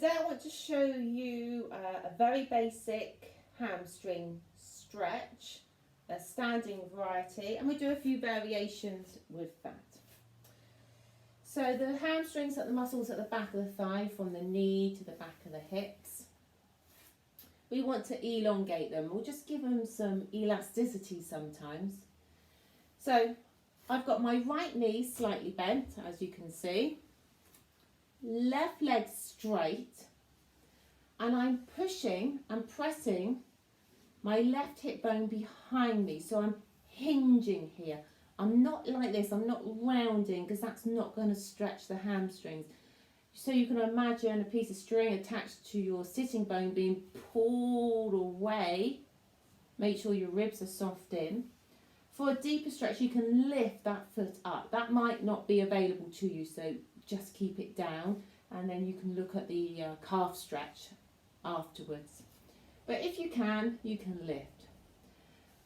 Today I want to show you a very basic hamstring stretch, a standing variety, and we do a few variations with that. So the hamstrings are the muscles at the back of the thigh, from the knee to the back of the hips. We want to elongate them. We'll just give them some elasticity sometimes. So I've got my right knee slightly bent, as you can see. Left leg straight, and I'm pushing and pressing my left hip bone behind me, so I'm hinging here. I'm not like this, I'm not rounding, because that's not going to stretch the hamstrings. So you can imagine a piece of string attached to your sitting bone being pulled away. Make sure your ribs are soft in. For a deeper stretch, you can lift that foot up. That might not be available to you, so just keep it down, and then you can look at the calf stretch afterwards. But if you can lift.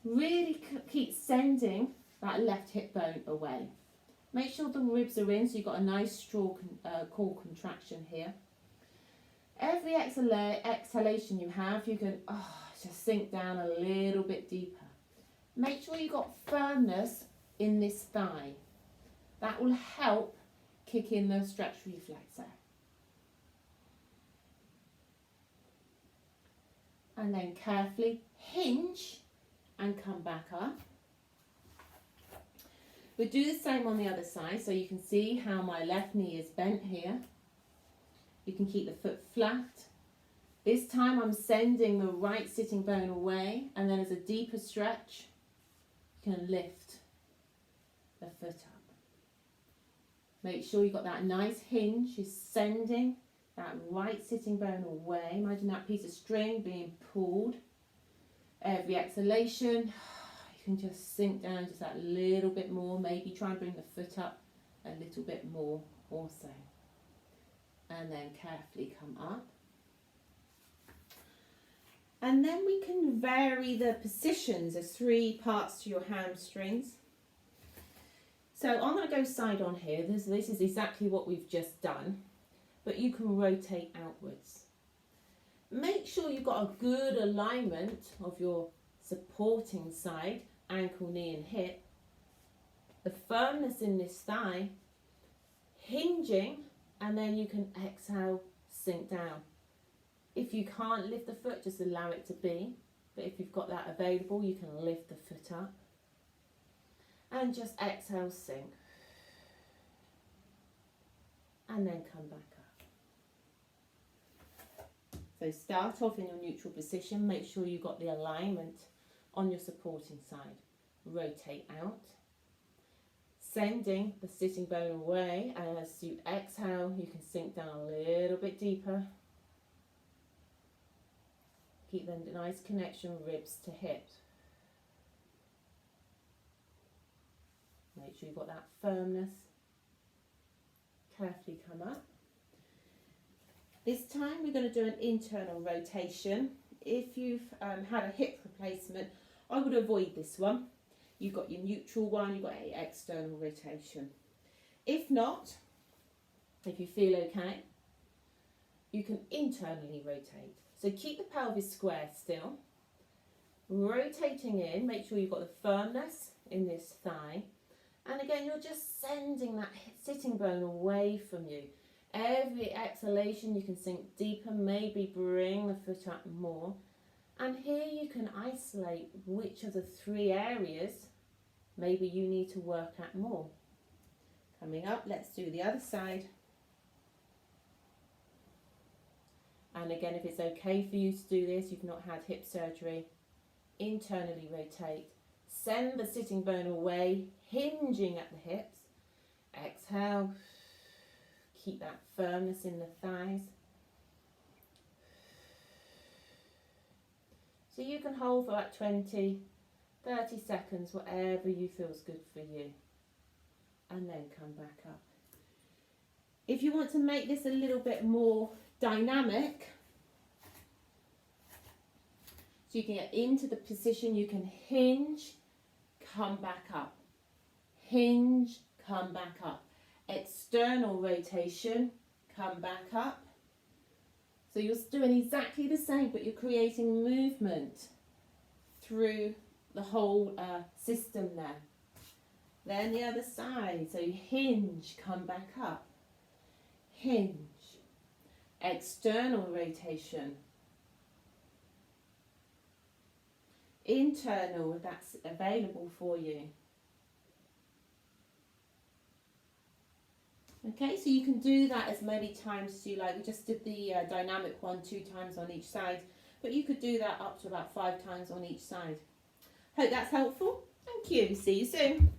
Really keep sending that left hip bone away. Make sure the ribs are in, so you've got a nice strong core contraction here. Every exhalation you have, you can just sink down a little bit deeper. Make sure you've got firmness in this thigh. That will help kick in the stretch reflex there. And then carefully hinge and come back up. We'll do the same on the other side, so you can see how my left knee is bent here. You can keep the foot flat. This time I'm sending the right sitting bone away, and then as a deeper stretch, you can lift the foot up. Make sure you've got that nice hinge. You're sending that right sitting bone away. Imagine that piece of string being pulled. Every exhalation, you can just sink down just that little bit more. Maybe try and bring the foot up a little bit more also. And then carefully come up. And then we can vary the positions. There's 3 parts to your hamstrings. So I'm going to go side on here. This is exactly what we've just done, but you can rotate outwards. Make sure you've got a good alignment of your supporting side, ankle, knee and hip. The firmness in this thigh, hinging, and then you can exhale, sink down. If you can't lift the foot, just allow it to be. But if you've got that available, you can lift the foot up. And just exhale, sink. And then come back up. So start off in your neutral position. Make sure you've got the alignment on your supporting side. Rotate out. Sending the sitting bone away. As you exhale, you can sink down a little bit deeper. Keep the nice connection, ribs to hips. Make sure you've got that firmness. Carefully come up. This time we're going to do an internal rotation. If you've had a hip replacement, I would avoid this one. You've got your neutral one, you've got an external rotation. If not, if you feel okay, you can internally rotate. So keep the pelvis square still. Rotating in, make sure you've got the firmness in this thigh. And again, you're just sending that sitting bone away from you. Every exhalation, you can sink deeper, maybe bring the foot up more. And here you can isolate which of the 3 areas maybe you need to work at more. Coming up, let's do the other side. And again, if it's okay for you to do this, you've not had hip surgery, internally rotate. Send the sitting bone away, hinging at the hips. Exhale. Keep that firmness in the thighs. So you can hold for about 20, 30 seconds, whatever you feel is good for you. And then come back up. If you want to make this a little bit more dynamic, so you can get into the position, you can hinge, come back up. Hinge, come back up. External rotation, come back up. So you're doing exactly the same, but you're creating movement through the whole system there. Then the other side, so hinge, come back up, hinge, external rotation, internal if that's available for you. Okay, so you can do that as many times as you like. We just did the dynamic one 2 times on each side, but you could do that up to about 5 times on each side. Hope that's helpful. Thank you. See you soon.